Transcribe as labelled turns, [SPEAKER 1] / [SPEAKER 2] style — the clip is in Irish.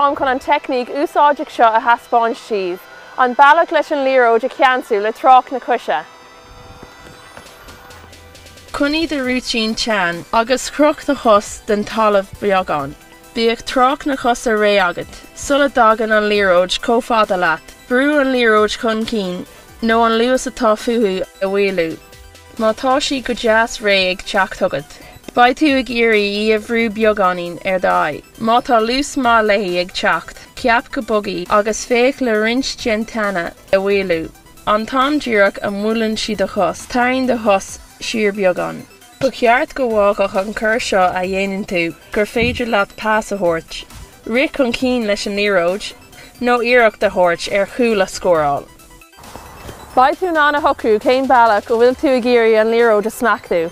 [SPEAKER 1] tám chun an teicníc úsáideach seo a thaispeáin siad, an bailach leis an liathróide Ceansú le trách na cuise.
[SPEAKER 2] Cuní de rútín tean agus cruch de chus den talamh beagán. Bíodh trách na chus a ré agat, sula dagan an liathróid cófáda leat, brú an liathróid chun cín, nó an luas atá futhú a bhfuilú. Má tá sí go deas ré ag teach tugad. Ba tú ag iarraí í a bhrú beagánín ar dá. Má tá luas má leithí ag teacht, ceap go bogaí agus féach le rins gentana a bhfuilú. An tám díreach a mhulann siad a chus, tain de chus siar beagán. Ba cheart go bhágach an cur seo a dhéanann tú, gur féidir leat pás a thabhairt. Ric chun cín leis an liathróid, nó iarracht de thabhairt ar chúl a scóráil.
[SPEAKER 1] Ba tú ná na hocu céim bailach go bhfuil tú ag iarraí an liathróid a smachtú.